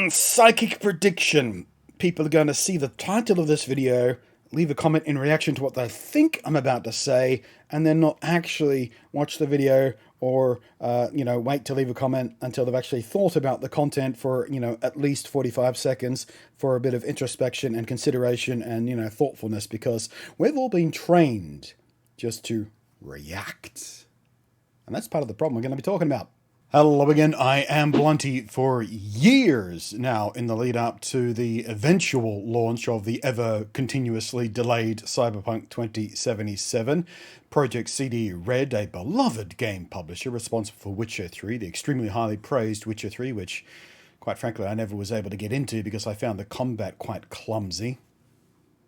Psychic prediction. People are going to see the title of this video, leave a comment in reaction to what they think I'm about to say, and then not actually watch the video or, wait to leave a comment until they've actually thought about the content for, at least 45 seconds for a bit of introspection and consideration and, thoughtfulness, because we've all been trained just to react. And that's part of the problem we're going to be talking about. Hello again, I am Blunty. For years now, in the lead up to the eventual launch of the ever continuously delayed Cyberpunk 2077, Project CD Red, a beloved game publisher responsible for Witcher 3, the extremely highly praised Witcher 3, which, quite frankly, I never was able to get into because I found the combat quite clumsy.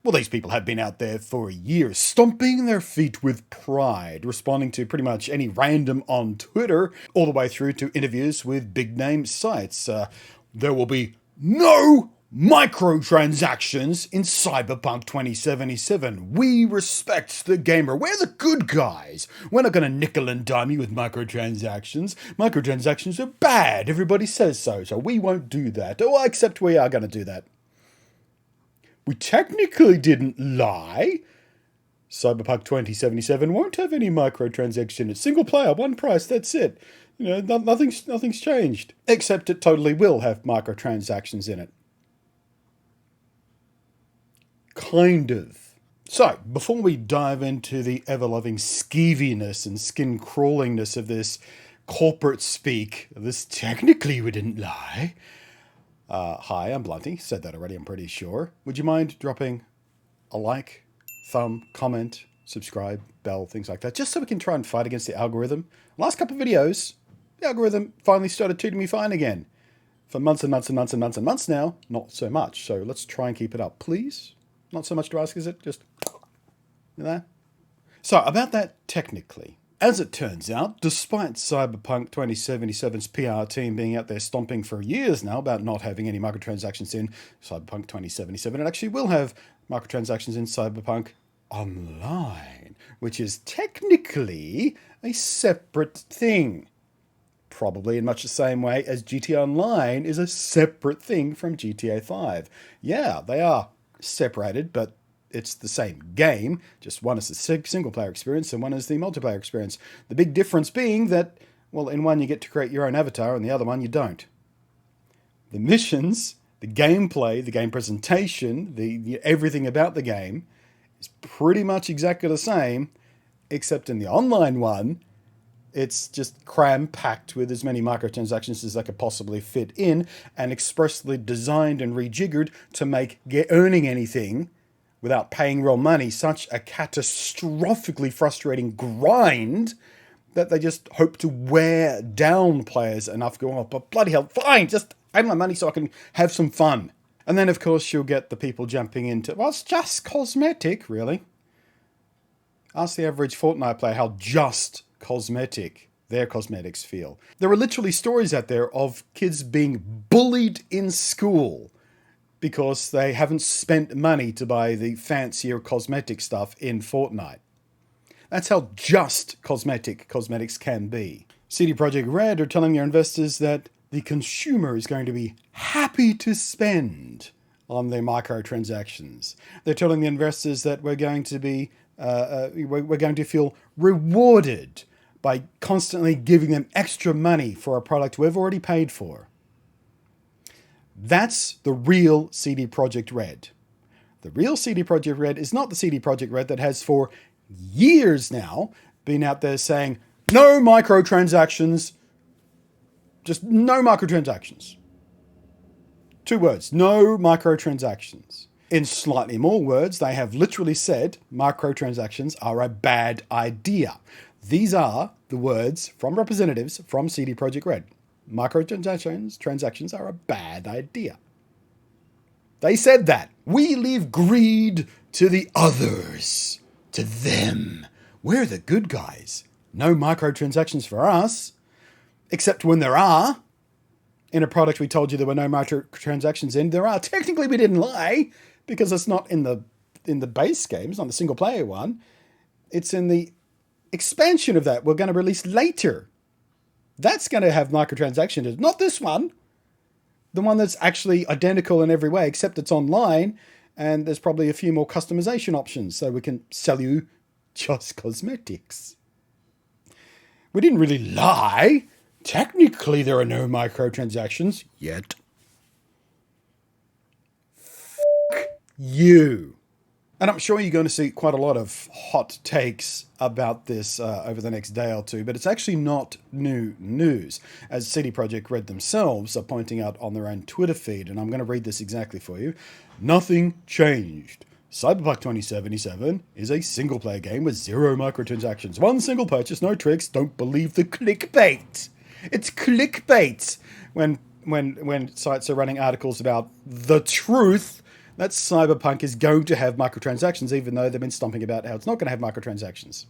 Well, these people have been out there for years, stomping their feet with pride, responding to pretty much any random on Twitter, all the way through to interviews with big-name sites. There will be no microtransactions in Cyberpunk 2077. We respect the gamer. We're the good guys. We're not going to nickel and dime you with microtransactions. Microtransactions are bad. Everybody says so, so we won't do that. Oh, except we are going to do that. We technically didn't lie. Cyberpunk 2077 won't have any microtransaction. It's single player, one price, that's it. Nothing's changed. Except it totally will have microtransactions in it. Kind of. So, before we dive into the ever-loving skeeviness and skin-crawlingness of this corporate speak, this technically we didn't lie. Hi, I'm Blunty. Said that already, I'm pretty sure. Would you mind dropping a like, thumb, comment, subscribe, bell, things like that, just so we can try and fight against the algorithm? Last couple of videos, the algorithm finally started treating me fine again. For months and months and months and months and months now, not so much. So let's try and keep it up, please. Not so much to ask, is it? Just, So, about that technically. As it turns out, despite Cyberpunk 2077's PR team being out there stomping for years now about not having any microtransactions in Cyberpunk 2077, it actually will have microtransactions in Cyberpunk Online, which is technically a separate thing. Probably in much the same way as GTA Online is a separate thing from GTA 5. Yeah, they are separated, but it's the same game, just one is the single-player experience and one is the multiplayer experience. The big difference being that, well, in one you get to create your own avatar and the other one you don't. The missions, the gameplay, the game presentation, the everything about the game is pretty much exactly the same, except in the online one, it's just cram-packed with as many microtransactions as they could possibly fit in and expressly designed and rejiggered to make earning anything without paying real money such a catastrophically frustrating grind that they just hope to wear down players enough going, oh, but bloody hell, fine, just pay my money so I can have some fun. And then, of course, you'll get the people jumping into, well, it's just cosmetic, really. Ask the average Fortnite player how just cosmetic their cosmetics feel. There are literally stories out there of kids being bullied in school because they haven't spent money to buy the fancier cosmetic stuff in Fortnite. That's how just cosmetics can be. CD PROJEKT RED are telling their investors that the consumer is going to be happy to spend on their microtransactions. They're telling the investors that we're going to be, we're going to feel rewarded by constantly giving them extra money for a product we've already paid for. That's the real CD PROJEKT RED. The real CD PROJEKT RED is not the CD PROJEKT RED that has for years now been out there saying, no microtransactions, just no microtransactions. 2 words, no microtransactions. In slightly more words, they have literally said microtransactions are a bad idea. These are the words from representatives from CD PROJEKT RED. Transactions are a bad idea. They said that. We leave greed to the others, to them. We're the good guys. No microtransactions for us, except when there are. In a product we told you there were no microtransactions in, there are. Technically we didn't lie, because it's not in the base game, it's not the single player one. It's in the expansion of that we're going to release later. That's going to have microtransactions. Not this one. The one that's actually identical in every way, except it's online, and there's probably a few more customization options, so we can sell you just cosmetics. We didn't really lie. Technically, there are no microtransactions yet. F*** you. And I'm sure you're going to see quite a lot of hot takes about this over the next day or two, but it's actually not new news, as CD Projekt Red themselves are pointing out on their own Twitter feed, and I'm going to read this exactly for you. Nothing changed. Cyberpunk 2077 is a single-player game with 0 microtransactions. One single purchase, no tricks. Don't believe the clickbait. It's clickbait when sites are running articles about the truth that Cyberpunk is going to have microtransactions, even though they've been stomping about how it's not going to have microtransactions.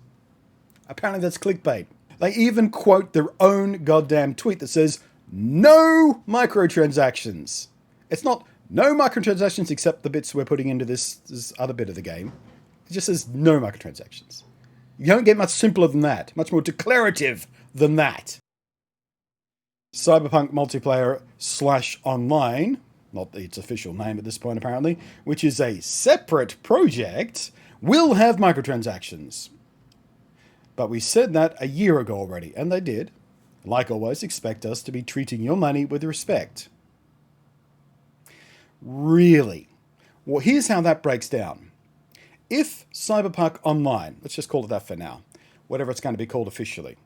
Apparently that's clickbait. They even quote their own goddamn tweet that says, no microtransactions. It's not no microtransactions except the bits we're putting into this other bit of the game. It just says no microtransactions. You don't get much simpler than that, much more declarative than that. Cyberpunk multiplayer / online, not its official name at this point apparently, which is a separate project, will have microtransactions. But we said that a year ago already, and they did. Like always, expect us to be treating your money with respect. Really? Well, here's how that breaks down. If Cyberpunk Online, let's just call it that for now, whatever it's going to be called officially,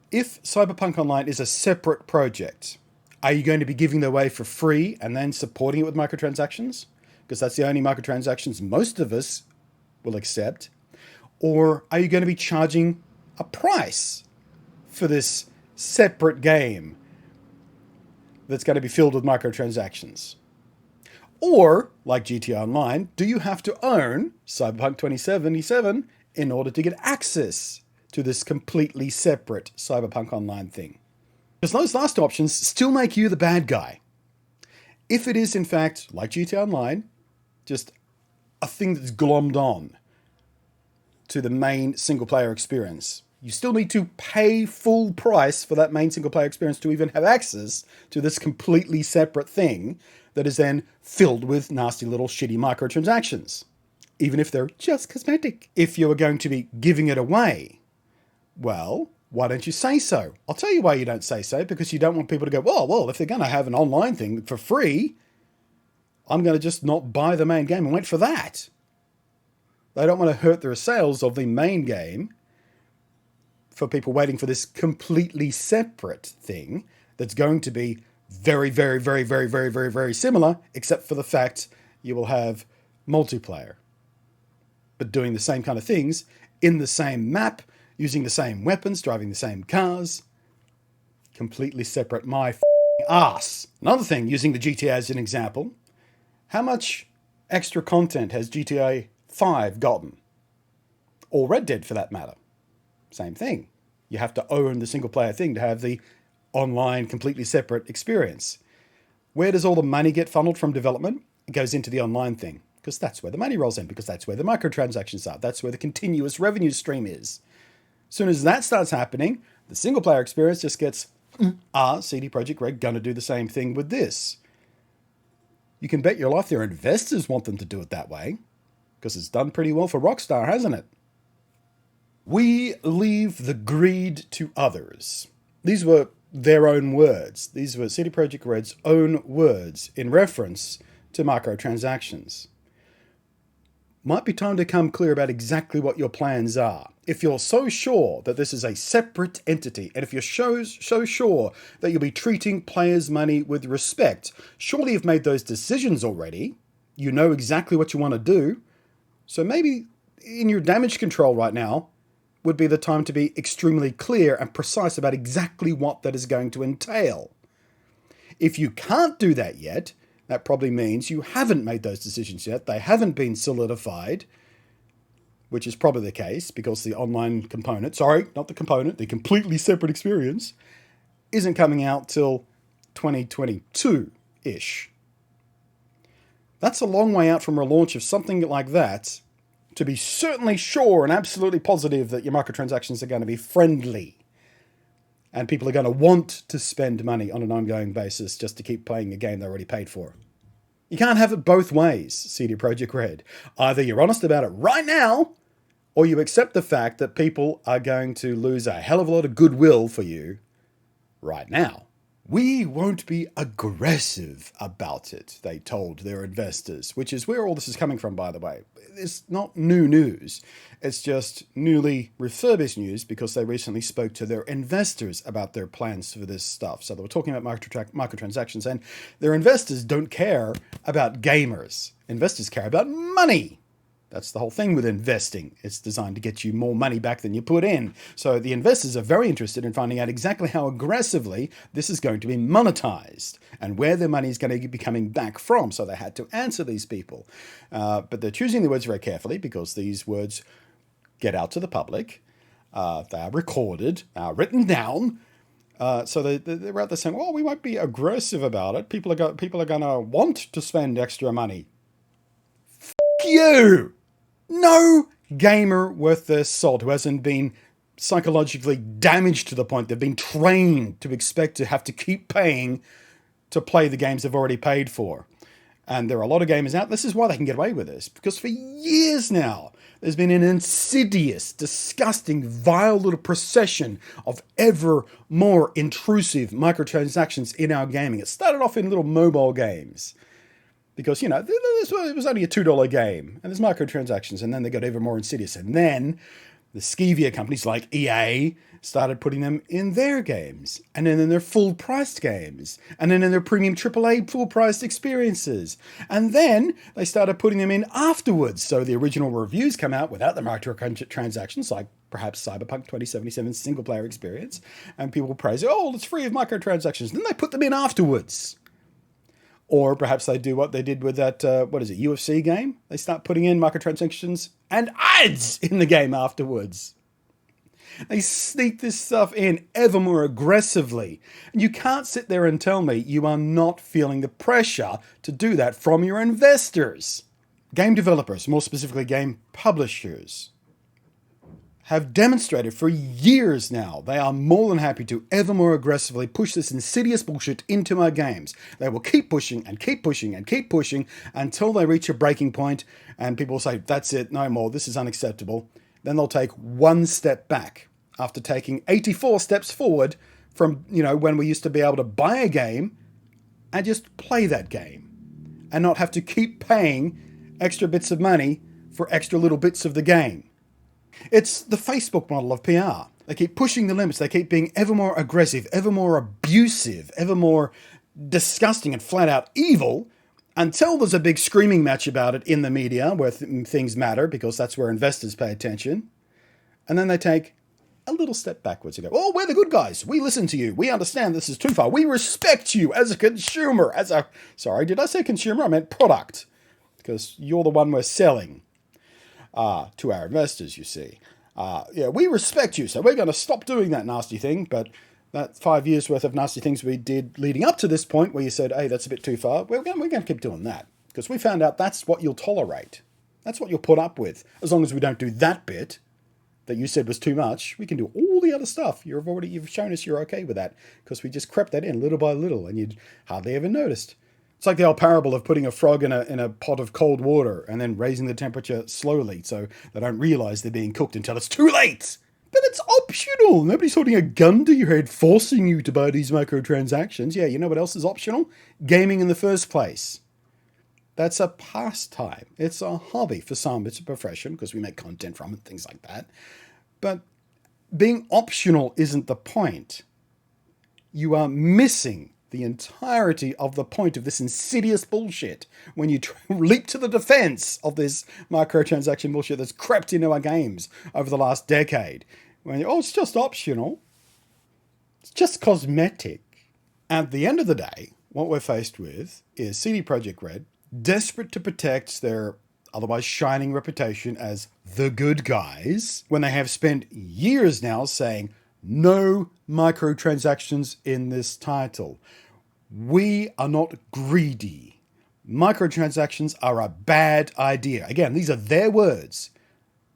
if Cyberpunk Online is a separate project, are you going to be giving it away for free and then supporting it with microtransactions? Because that's the only microtransactions most of us will accept. Or are you going to be charging a price for this separate game that's going to be filled with microtransactions? Or, like GTA Online, do you have to own Cyberpunk 2077 in order to get access to this completely separate Cyberpunk Online thing? Because those last options still make you the bad guy. If it is, in fact, like GTA Online, just a thing that's glommed on to the main single-player experience, you still need to pay full price for that main single-player experience to even have access to this completely separate thing that is then filled with nasty little shitty microtransactions, even if they're just cosmetic. If you are going to be giving it away, well, why don't you say so? I'll tell you why you don't say so, because you don't want people to go, well, if they're going to have an online thing for free, I'm going to just not buy the main game and wait for that. They don't want to hurt the sales of the main game for people waiting for this completely separate thing that's going to be very, very, very, very, very, very, very similar, except for the fact you will have multiplayer, but doing the same kind of things in the same map, using the same weapons, driving the same cars. Completely separate my ass. Another thing, using the GTA as an example, how much extra content has GTA 5 gotten? Or Red Dead for that matter. Same thing. You have to own the single player thing to have the online, completely separate experience. Where does all the money get funneled from development? It goes into the online thing, because that's where the money rolls in, because that's where the microtransactions are. That's where the continuous revenue stream is. As soon as that starts happening, the single player experience just gets, CD Projekt Red gonna do the same thing with this? You can bet your life their investors want them to do it that way, because it's done pretty well for Rockstar, hasn't it? We leave the greed to others. These were their own words. These were CD Projekt Red's own words in reference to microtransactions. Might be time to come clear about exactly what your plans are. If you're so sure that this is a separate entity, and if you're so sure that you'll be treating players' money with respect, surely you've made those decisions already. You know exactly what you want to do. So maybe in your damage control right now would be the time to be extremely clear and precise about exactly what that is going to entail. If you can't do that yet, that probably means you haven't made those decisions yet. They haven't been solidified, which is probably the case because the online component, the completely separate experience, isn't coming out till 2022-ish. That's a long way out from a launch of something like that to be certainly sure and absolutely positive that your microtransactions are going to be friendly and people are going to want to spend money on an ongoing basis just to keep playing a game they already paid for. You can't have it both ways, CD Projekt Red. Either you're honest about it right now, or you accept the fact that people are going to lose a hell of a lot of goodwill for you right now. We won't be aggressive about it, they told their investors, which is where all this is coming from, by the way. It's not new news. It's just newly refurbished news because they recently spoke to their investors about their plans for this stuff. So they were talking about microtransactions, and their investors don't care about gamers. Investors care about money. That's the whole thing with investing. It's designed to get you more money back than you put in. So the investors are very interested in finding out exactly how aggressively this is going to be monetized and where their money is going to be coming back from. So they had to answer these people. But they're choosing the words very carefully because these words get out to the public. They are recorded, written down. So they're out there saying, well, we won't be aggressive about it. People are going to want to spend extra money. F*** you! No gamer worth their salt who hasn't been psychologically damaged to the point they've been trained to expect to have to keep paying to play the games they've already paid for. And there are a lot of gamers out. This is why they can get away with this. Because for years now, there's been an insidious, disgusting, vile little procession of ever more intrusive microtransactions in our gaming. It started off in little mobile games. Because, it was only a $2 game, and there's microtransactions, and then they got even more insidious. And then the skeevier companies like EA started putting them in their games, and then in their full-priced games, and then in their premium AAA full-priced experiences. And then they started putting them in afterwards, so the original reviews come out without the microtransactions, like perhaps Cyberpunk 2077's single-player experience, and people praise it, it's free of microtransactions. Then they put them in afterwards. Or perhaps they do what they did with that, UFC game? They start putting in microtransactions and ads in the game afterwards. They sneak this stuff in ever more aggressively. And you can't sit there and tell me you are not feeling the pressure to do that from your investors. Game developers, more specifically game publishers, have demonstrated for years now they are more than happy to ever more aggressively push this insidious bullshit into our games. They will keep pushing and keep pushing and keep pushing until they reach a breaking point and people say, that's it, no more, this is unacceptable. Then they'll take one step back after taking 84 steps forward from, when we used to be able to buy a game and just play that game and not have to keep paying extra bits of money for extra little bits of the game. It's the Facebook model of PR. They keep pushing the limits. They keep being ever more aggressive, ever more abusive, ever more disgusting and flat out evil until there's a big screaming match about it in the media where things matter because that's where investors pay attention. And then they take a little step backwards and go, we're the good guys. We listen to you. We understand this is too far. We respect you as a consumer. Sorry, did I say consumer? I meant product because you're the one we're selling. To our investors, you see. We respect you, so we're going to stop doing that nasty thing, but that 5 years worth of nasty things we did leading up to this point where you said, hey, that's a bit too far, we're going to keep doing that, because we found out that's what you'll tolerate. That's what you'll put up with. As long as we don't do that bit that you said was too much, we can do all the other stuff. You've shown us you're okay with that, because we just crept that in little by little, and you'd hardly ever noticed. It's like the old parable of putting a frog in a pot of cold water and then raising the temperature slowly so they don't realize they're being cooked until it's too late. But it's optional. Nobody's holding a gun to your head forcing you to buy these microtransactions. Yeah, you know what else is optional? Gaming in the first place. That's a pastime. It's a hobby. For some, it's a profession because we make content from it, things like that. But being optional isn't the point. You are missing the entirety of the point of this insidious bullshit when you leap to the defense of this microtransaction bullshit that's crept into our games over the last decade. When it's just optional. It's just cosmetic. At the end of the day, what we're faced with is CD Projekt Red, desperate to protect their otherwise shining reputation as the good guys, when they have spent years now saying, no microtransactions in this title. We are not greedy. Microtransactions are a bad idea. Again, these are their words.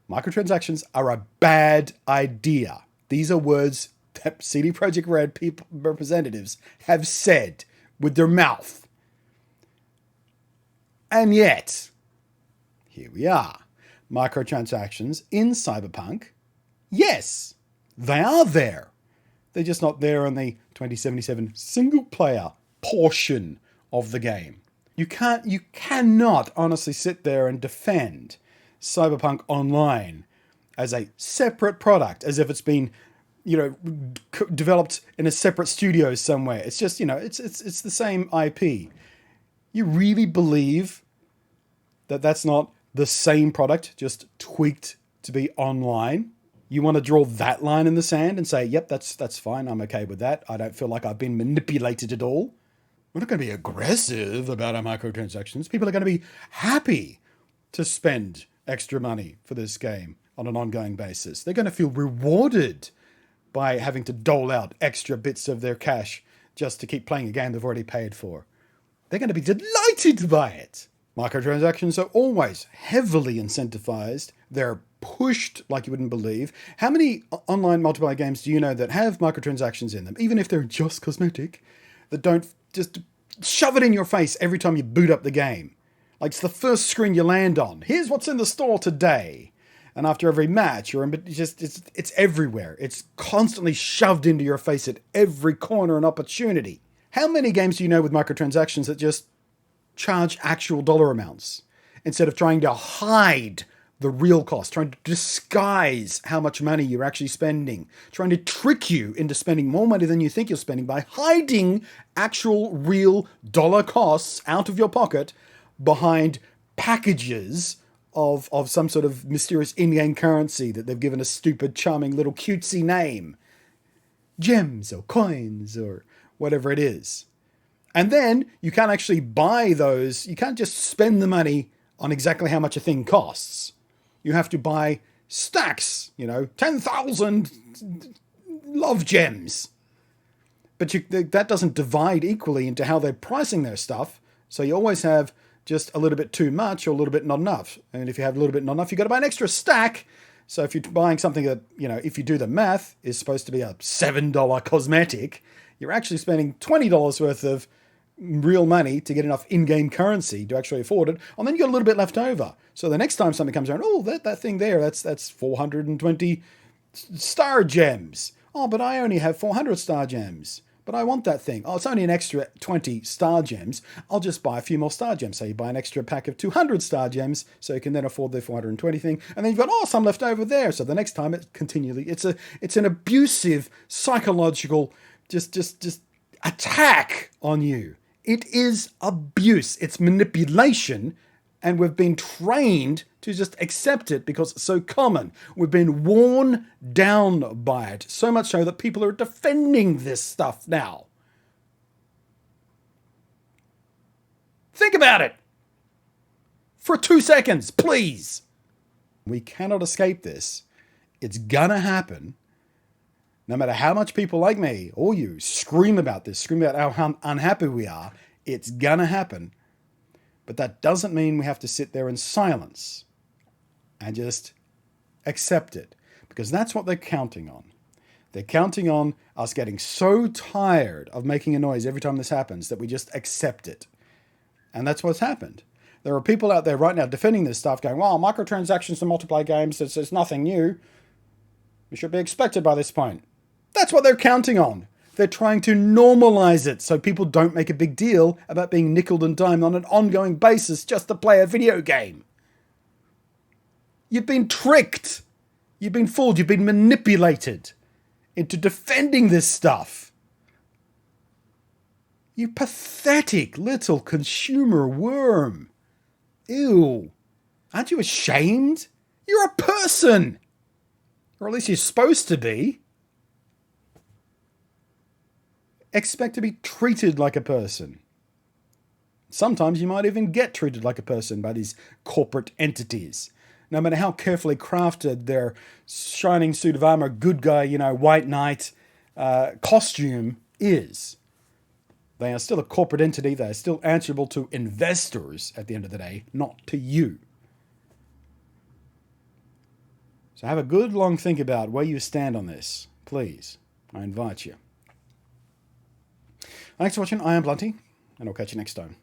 Microtransactions are a bad idea. These are words that CD Projekt Red people, representatives have said with their mouth. And yet, here we are. Microtransactions in Cyberpunk, yes, they are there. They're just not there on the 2077 single-player portion of the game. You cannot honestly sit there and defend Cyberpunk Online as a separate product, as if it's been, developed in a separate studio somewhere. It's just, it's the same IP. You really believe that that's not the same product, just tweaked to be online? You want to draw that line in the sand and say, yep, that's fine, I'm okay with that. I don't feel like I've been manipulated at all. We're not going to be aggressive about our microtransactions. People are going to be happy to spend extra money for this game on an ongoing basis. They're going to feel rewarded by having to dole out extra bits of their cash just to keep playing a game they've already paid for. They're going to be delighted by it. Microtransactions are always heavily incentivized. They're pushed like you wouldn't believe. How many online multiplayer games do you know that have microtransactions in them, even if they're just cosmetic, that don't just shove it in your face every time you boot up the game? Like, it's the first screen you land on. Here's what's in the store today. And after every match, it's everywhere. It's constantly shoved into your face at every corner and opportunity. How many games do you know with microtransactions that just charge actual dollar amounts instead of trying to hide the real cost, trying to disguise how much money you're actually spending, trying to trick you into spending more money than you think you're spending by hiding actual real dollar costs out of your pocket behind packages of some sort of mysterious in-game currency that they've given a stupid, charming little cutesy name. Gems or coins or whatever it is. And then you can't actually buy those. You can't just spend the money on exactly how much a thing costs. You have to buy stacks, 10,000 love gems. But that doesn't divide equally into how they're pricing their stuff. So you always have just a little bit too much or a little bit not enough. And if you have a little bit not enough, you've got to buy an extra stack. So if you're buying something that, if you do the math, is supposed to be a $7 cosmetic, you're actually spending $20 worth of real money to get enough in-game currency to actually afford it, and then you got a little bit left over. So the next time something comes around, that thing there, that's 420 star gems. Oh, but I only have 400 star gems. But I want that thing. Oh, it's only an extra 20 star gems. I'll just buy a few more star gems. So you buy an extra pack of 200 star gems, so you can then afford the 420 thing. And then you've got, some left over there. So the next time it's an abusive, psychological, just attack on you. It is abuse. It's manipulation. And we've been trained to just accept it because it's so common. We've been worn down by it. So much so that people are defending this stuff now. Think about it. For 2 seconds, please. We cannot escape this. It's gonna happen. No matter how much people like me or you scream about this, scream about how unhappy we are, it's gonna happen. But that doesn't mean we have to sit there in silence and just accept it, because that's what they're counting on. They're counting on us getting so tired of making a noise every time this happens that we just accept it. And that's what's happened. There are people out there right now defending this stuff going, well, microtransactions and multiplayer games, it's nothing new. It should be expected by this point. That's what they're counting on. They're trying to normalize it so people don't make a big deal about being nickeled and dimed on an ongoing basis just to play a video game. You've been tricked. You've been fooled. You've been manipulated into defending this stuff. You pathetic little consumer worm. Ew. Aren't you ashamed? You're a person. Or at least you're supposed to be. Expect to be treated like a person. Sometimes you might even get treated like a person by these corporate entities. No matter how carefully crafted their shining suit of armor, good guy, white knight costume is. They are still a corporate entity. They are still answerable to investors at the end of the day, not to you. So have a good long think about where you stand on this, please. I invite you. Thanks for watching. I am Blunty, and I'll catch you next time.